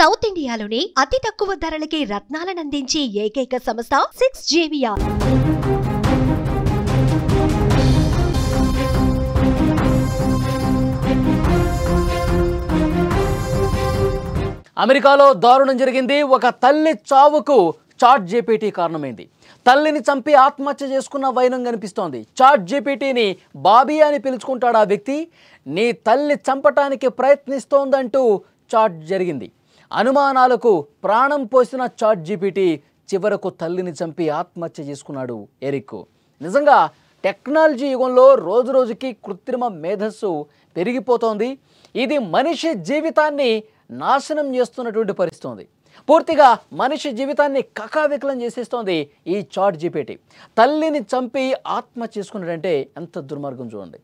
South ఇండియాలోని అతి తక్కువ ధరలకి రత్నాలనందించే ఏకైక సంస్థ 6JVR. అమెరికాలో దారుణం జరిగింది. ఒక తల్లి చావుకు చాట్ జీపీటీ కారణమైంది. తల్లిని చంపి ఆత్మహత్య చేసుకున్న వైనం కనిపిస్తోంది. చాట్ జీపీటీని బాబీ అని పిలుచుకుంటాడు ఆ వ్యక్తి. నీ తల్లి చంపటానికి ప్రయత్నిస్తోందంటూ చాట్ జరిగింది. అనుమానాలకు ప్రాణం పోసిన చాట్ జీపీటీ చివరకు తల్లిని చంపి ఆత్మహత్య చేసుకున్నాడు ఎరిక్. నిజంగా టెక్నాలజీ యుగంలో రోజు రోజుకి కృత్రిమ మేధస్సు పెరిగిపోతోంది. ఇది మనిషి జీవితాన్ని నాశనం చేస్తున్నటువంటి పరిస్థితి. పూర్తిగా మనిషి జీవితాన్ని కకావికలం చేసేస్తోంది ఈ చాట్ జీపీటీ. తల్లిని చంపి ఆత్మహత్య చేసుకున్నాడంటే ఎంత దుర్మార్గం చూడండి.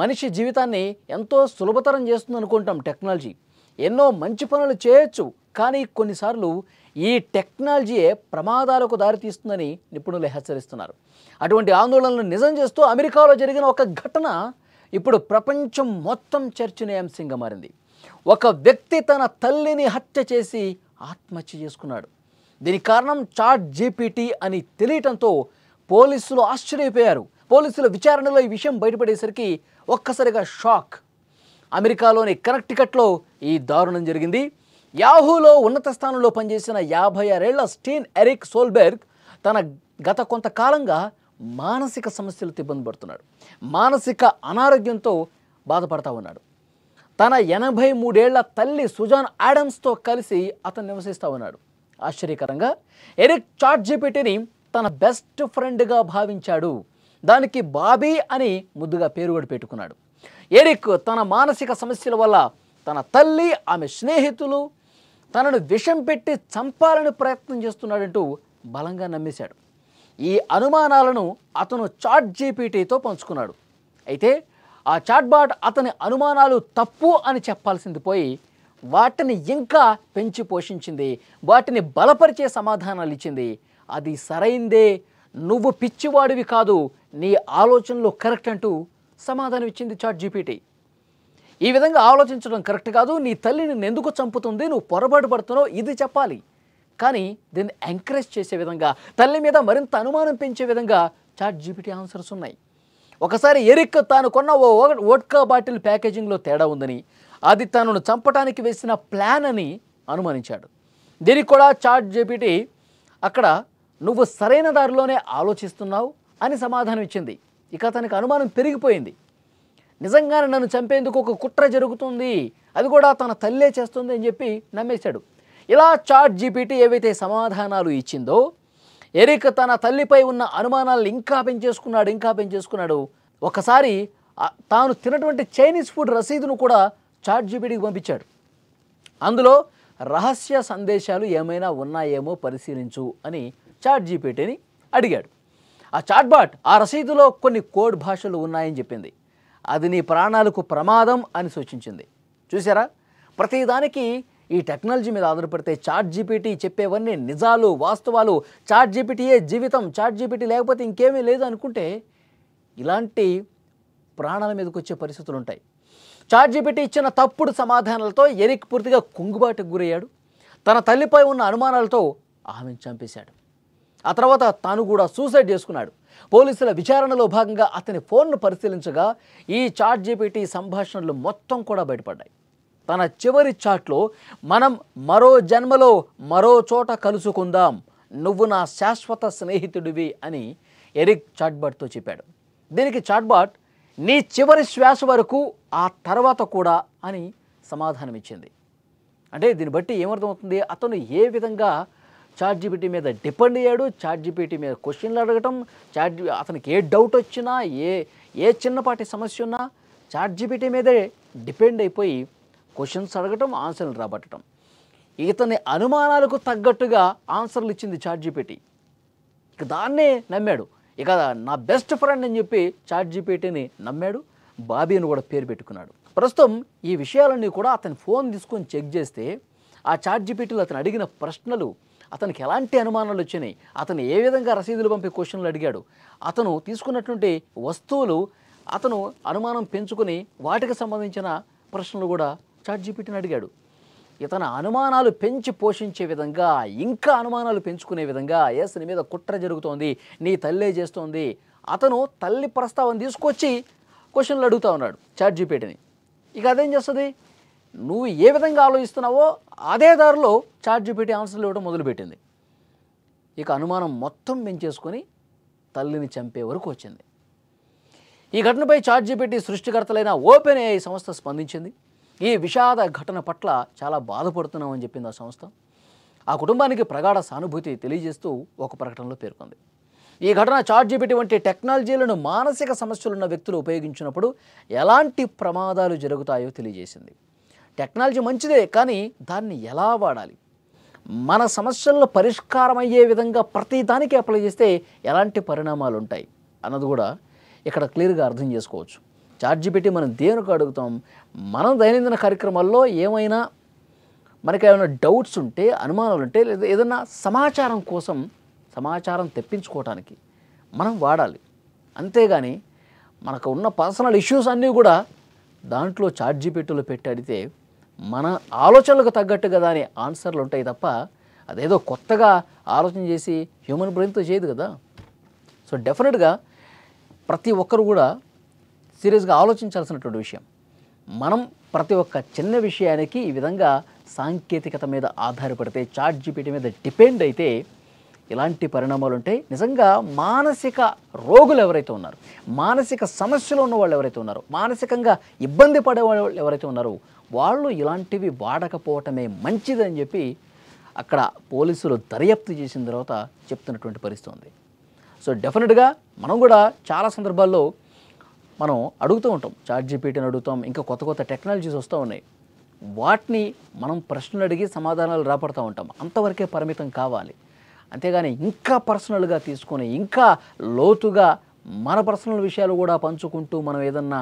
మనిషి జీవితాన్ని ఎంతో సులభతరం చేస్తుంది అనుకుంటాం టెక్నాలజీ. ఎన్నో మంచి పనులు చేయొచ్చు, కానీ కొన్నిసార్లు ఈ టెక్నాలజీయే ప్రమాదాలకు దారితీస్తుందని నిపుణులు హెచ్చరిస్తున్నారు. అటువంటి ఆందోళనలు నిజం చేస్తూ అమెరికాలో జరిగిన ఒక ఘటన ఇప్పుడు ప్రపంచం మొత్తం చర్చనీయాంశంగా మారింది. ఒక వ్యక్తి తన తల్లిని హత్య చేసి ఆత్మహత్య చేసుకున్నాడు. దీనికి కారణం చాట్ జీపీటీ అని తెలియటంతో పోలీసులు ఆశ్చర్యపోయారు. పోలీసుల విచారణలో ఈ విషయం బయటపడేసరికి ఒక్కసారిగా షాక్. అమెరికాలోని కనెక్టికట్లో ఈ దారుణం జరిగింది. యాహూలో ఉన్నత స్థానంలో పనిచేసిన 56 ఏళ్ల స్టీన్ ఎరిక్ సోల్బెర్గ్ తన గత కొంతకాలంగా మానసిక సమస్యలతో ఇబ్బంది పడుతున్నాడు. మానసిక అనారోగ్యంతో బాధపడతా ఉన్నాడు. తన 83 ఏళ్ల తల్లి సుజాన్ ఆడమ్స్తో కలిసి అతను నివసిస్తూ ఉన్నాడు. ఆశ్చర్యకరంగా ఎరిక్ చాట్ జీపీటీని తన బెస్ట్ ఫ్రెండ్గా భావించాడు. దానికి బాబీ అని ముద్దుగా పేరు కూడా పెట్టుకున్నాడు. ఎరిక్ తన మానసిక సమస్యల వల్ల తన తల్లి, ఆమె స్నేహితులు తనను విషం పెట్టి చంపాలని ప్రయత్నం చేస్తున్నాడంటూ బలంగా నమ్మేశాడు. ఈ అనుమానాలను అతను చాట్ జీపీటీతో పంచుకున్నాడు. అయితే ఆ చాట్బాట్ అతని అనుమానాలు తప్పు అని చెప్పాల్సింది పోయి వాటిని ఇంకా పెంచి పోషించింది, వాటిని బలపరిచే సమాధానాలు ఇచ్చింది. అది సరైందే, నువ్వు పిచ్చివాడివి కాదు, నీ ఆలోచనలు కరెక్ట్ అంటూ సమాధానం ఇచ్చింది చాట్ జీపీటీ. ఈ విధంగా ఆలోచించడం కరెక్ట్ కాదు, నీ తల్లిని ఎందుకు చంపుతుంది, నువ్వు పొరపాటు పడుతున్నావు, ఇది చెప్పాలి. కానీ దీన్ని ఎంకరేజ్ చేసే విధంగా, తల్లి మీద మరింత అనుమానం పెంచే విధంగా చాట్ జీపీటీ ఆన్సర్స్ ఉన్నాయి. ఒకసారి ఎరిక్ తాను కొన్న వోడ్కా బాటిల్ ప్యాకేజింగ్లో తేడా ఉందని, అది తనను చంపడానికి వేసిన ప్లాన్ అని అనుమానించాడు. దీనికి కూడా చాట్ జీపీటీ అక్కడ నువ్వు సరైన దారిలోనే ఆలోచిస్తున్నావు అని సమాధానం ఇచ్చింది. ఇక అతనికి అనుమానం పెరిగిపోయింది. నిజంగానే నన్ను చంపేందుకు ఒక కుట్ర జరుగుతుంది, అది కూడా తన తల్లే చేస్తుంది అని చెప్పి నమ్మేశాడు. ఇలా చాట్ జీపీటీ ఏవైతే సమాధానాలు ఇచ్చిందో ఎరిక్ తన తల్లిపై ఉన్న అనుమానాలను ఇంకా పెంచేసుకున్నాడు. ఒకసారి తాను తినటువంటి చైనీస్ ఫుడ్ రసీదును కూడా చాట్ జీపీటీకి పంపించాడు. అందులో రహస్య సందేశాలు ఏమైనా ఉన్నాయేమో పరిశీలించు అని చాట్ జీపీటీని అడిగాడు. ఆ చాట్బాట్ ఆ రసీదులో కొన్ని కోడ్ భాషలు ఉన్నాయని చెప్పింది. అది నీ ప్రాణాలకు ప్రమాదం అని సూచించింది. చూసారా, ప్రతిదానికి ఈ టెక్నాలజీ మీద ఆధారపడితే చాట్ జీపీటీ చెప్పేవన్నీ నిజాలు, వాస్తవాలు, చాట్ జీపీటీయే జీవితం, చాట్ జీపీటీ లేకపోతే ఇంకేమీ లేదు అనుకుంటే ఇలాంటి ప్రాణాల మీదకి వచ్చే పరిస్థితులు ఉంటాయి. చాట్ జీపీటీ ఇచ్చిన తప్పుడు సమాధానాలతో ఎరిక్ పూర్తిగా కుంగుబాటుకు గురయ్యాడు. తన తల్లిపై ఉన్న అనుమానాలతో ఆమెను చంపేశాడు. ఆ తర్వాత తాను కూడా సూసైడ్ చేసుకున్నాడు. పోలీసుల విచారణలో భాగంగా అతని ఫోన్ను పరిశీలించగా ఈ చాట్ జీపీటీ సంభాషణలు మొత్తం కూడా బయటపడ్డాయి. తన చివరి చాట్లో మనం మరో జన్మలో మరో చోట కలుసుకుందాం, నువ్వు నా శాశ్వత స్నేహితుడివి అని ఎరిక్ చాట్బాట్తో చెప్పాడు. దీనికి చాట్బాట్ నీ చివరి శ్వాస వరకు, ఆ తర్వాత కూడా అని సమాధానం ఇచ్చింది. అంటే దీన్ని బట్టి ఏమర్థమవుతుంది, అతను ఏ విధంగా చాట్ జీపీటీ మీద డిపెండ్ అయ్యాడు, చాట్ జీపీటీ మీద క్వశ్చన్లు అడగటం, అతనికి ఏ డౌట్ వచ్చినా, ఏ చిన్నపాటి సమస్య ఉన్నా చాట్ జీపీటీ మీదే డిపెండ్ అయిపోయి క్వశ్చన్స్ అడగటం, ఆన్సర్లు రాబట్టడం. ఇతని అనుమానాలకు తగ్గట్టుగా ఆన్సర్లు ఇచ్చింది చాట్ జీపీటీ. ఇక దాన్నే నమ్మాడు. ఇక నా బెస్ట్ ఫ్రెండ్ అని చెప్పి చాట్ జీపీటీని నమ్మాడు. బాబీ అని కూడా పేరు పెట్టుకున్నాడు. ప్రస్తుతం ఈ విషయాలన్నీ కూడా అతని ఫోన్ తీసుకొని చెక్ చేస్తే ఆ చాట్ జీపీటీలో అతను అడిగిన ప్రశ్నలు, అతనికి ఎలాంటి అనుమానాలు వచ్చినాయి, అతను ఏ విధంగా రసీదులు పంపి క్వశ్చన్లు అడిగాడు, అతను తీసుకున్నటువంటి వస్తువులు అతను అనుమానం పెంచుకొని వాటికి సంబంధించిన ప్రశ్నలు కూడా చాట్ జీపీటీని అడిగాడు. ఇతని అనుమానాలు పెంచి పోషించే విధంగా, ఇంకా అనుమానాలు పెంచుకునే విధంగా, ఎస్ నీ మీద కుట్ర జరుగుతోంది, నీ తల్లే చేస్తోంది. అతను తల్లి ప్రస్తావన తీసుకొచ్చి క్వశ్చన్లు అడుగుతూ ఉన్నాడు చాట్ జీపీటీని. ఇక అదేం చేస్తుంది, నువ్వు ఏ విధంగా ఆలోచిస్తున్నావో అదే దారిలో చాట్ జీపీటీ ఆన్సర్లు ఇవ్వడం మొదలుపెట్టింది. ఇక అనుమానం మొత్తం పెంచేసుకొని తల్లిని చంపే వరకు వచ్చింది. ఈ ఘటనపై చాట్ జీపీటీ సృష్టికర్తలైన ఓపెన్ ఏఐ సంస్థ స్పందించింది. ఈ విషాద ఘటన పట్ల చాలా బాధపడుతున్నామని చెప్పింది ఆ సంస్థ. ఆ కుటుంబానికి ప్రగాఢ సానుభూతి తెలియజేస్తూ ఒక ప్రకటనలో పేర్కొంది. ఈ ఘటన చాట్ జీపీటీ వంటి టెక్నాలజీలను మానసిక సమస్యలున్న వ్యక్తులు ఉపయోగించినప్పుడు ఎలాంటి ప్రమాదాలు జరుగుతాయో తెలియజేసింది. టెక్నాలజీ మంచిదే, కానీ దాన్ని ఎలా వాడాలి, మన సమస్యల్లో పరిష్కారం అయ్యే విధంగా ప్రతి దానికి అప్లై చేస్తే ఎలాంటి పరిణామాలు ఉంటాయి అన్నది కూడా ఇక్కడ క్లియర్గా అర్థం చేసుకోవచ్చు. చాట్ జీపీటీ మనం దేనికి అడుగుతాం, మనం దైనందిన కార్యక్రమాల్లో ఏమైనా మనకి ఏమైనా డౌట్స్ ఉంటే, అనుమానాలు ఉంటే, లేదా ఏదైనా సమాచారం కోసం సమాచారం తెప్పించుకోవటానికి మనం వాడాలి. అంతేగాని మనకు ఉన్న పర్సనల్ ఇష్యూస్ అన్నీ కూడా దాంట్లో చాట్ జీపీటీలో పెట్టి అడిగితే మన ఆలోచనలకు తగ్గట్టుగా దాని ఆన్సర్లు ఉంటాయి తప్ప అదేదో కొత్తగా ఆలోచన చేసి హ్యూమన్ బ్రెయిన్తో చేయదు కదా. సో డెఫినెట్గా ప్రతి ఒక్కరు కూడా సీరియస్గా ఆలోచించాల్సినటువంటి విషయం. మనం ప్రతి ఒక్క చిన్న విషయానికి ఈ విధంగా సాంకేతికత మీద ఆధారపడితే, చాట్ జీపీటీ మీద డిపెండ్ అయితే ఇలాంటి పరిణామాలు ఉంటాయి. నిజంగా మానసిక రోగులు ఎవరైతే ఉన్నారో, మానసిక సమస్యలు ఉన్న వాళ్ళు ఎవరైతే ఉన్నారో, మానసికంగా ఇబ్బంది పడే వాళ్ళు ఎవరైతే ఉన్నారో వాళ్ళు ఇలాంటివి వాడకపోవటమే మంచిదని చెప్పి అక్కడ పోలీసులు దర్యాప్తు చేసిన తర్వాత చెప్తున్నటువంటి పరిస్థితి ఉంది. సో డెఫినెట్గా మనం కూడా చాలా సందర్భాల్లో మనం అడుగుతూ ఉంటాం, చాట్ జీపీటీని అడుగుతాం, ఇంకా కొత్త కొత్త టెక్నాలజీస్ వస్తూ ఉన్నాయి. వాటిని మనం ప్రశ్నలు అడిగి సమాధానాలు రాపడుతూ ఉంటాం. అంతవరకే పరిమితం కావాలి. అంతేగాని ఇంకా పర్సనల్గా తీసుకొని, ఇంకా లోతుగా మన పర్సనల్ విషయాలు కూడా పంచుకుంటూ మనం ఏదన్నా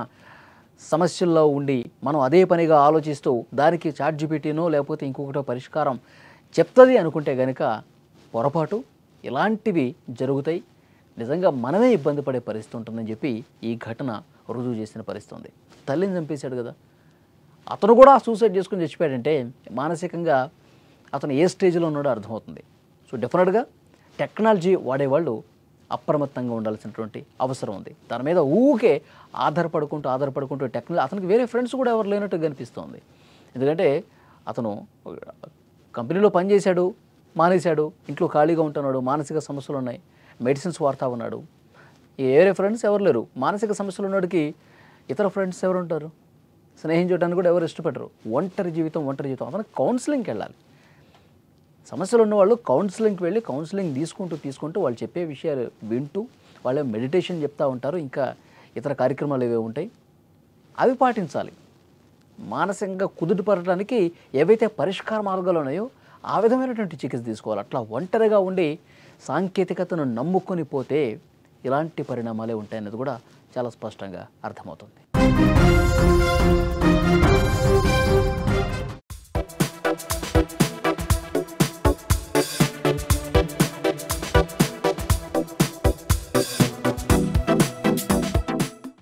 సమస్యల్లో ఉండి మనం అదే పనిగా ఆలోచిస్తూ దానికి చాట్ జీపీటీనో లేకపోతే ఇంకొకటో పరిష్కారం చెప్తుంది అనుకుంటే కనుక పొరపాటు. ఇలాంటివి జరుగుతాయి, నిజంగా మనమే ఇబ్బంది పడే పరిస్థితి ఉంటుందని చెప్పి ఈ ఘటన రుజువు చేసిన పరిస్థితి ఉంది. తల్లిని చంపేశాడు కదా, అతను కూడా సూసైడ్ చేసుకుని చచ్చిపోయాడంటే మానసికంగా అతను ఏ స్టేజ్లో ఉన్నాడో అర్థమవుతుంది. సో డెఫినెట్గా టెక్నాలజీ వాడేవాళ్ళు అప్రమత్తంగా ఉండాల్సినటువంటి అవసరం ఉంది. దాని మీద ఊకే ఆధారపడుకుంటూ టెక్నాలజీ, అతనికి వేరే ఫ్రెండ్స్ కూడా ఎవరు లేనట్టు కనిపిస్తుంది. ఎందుకంటే అతను కంపెనీలో పనిచేశాడు, మానేశాడు, ఇంట్లో ఖాళీగా ఉంటున్నాడు, మానసిక సమస్యలు ఉన్నాయి, మెడిసిన్స్ వాడుతూ ఉన్నాడు, వేరే ఫ్రెండ్స్ ఎవరు లేరు. మానసిక సమస్యలు ఉన్నవాడికి ఇతర ఫ్రెండ్స్ ఎవరు ఉంటారు, స్నేహించడానికి కూడా ఎవరు ఇష్టపడరు. ఒంటరి జీవితం. అతను కౌన్సిలింగ్కి వెళ్ళాలి. సమస్యలు ఉన్నవాళ్ళు కౌన్సిలింగ్కి వెళ్ళి కౌన్సిలింగ్ తీసుకుంటూ వాళ్ళు చెప్పే విషయాలు వింటూ, వాళ్ళే మెడిటేషన్ చెప్తూ ఉంటారు, ఇంకా ఇతర కార్యక్రమాలు ఏవే ఉంటాయి అవి పాటించాలి. మానసికంగా కుదుటపడటానికి ఏవైతే పరిష్కార మార్గాలు ఉన్నాయో ఆ విధమైనటువంటి చికిత్స తీసుకోవాలి. అట్లా ఒంటరిగా ఉండి సాంకేతికతను నమ్ముకొని పోతే ఇలాంటి పరిణామాలే ఉంటాయన్నది కూడా చాలా స్పష్టంగా అర్థమవుతుంది.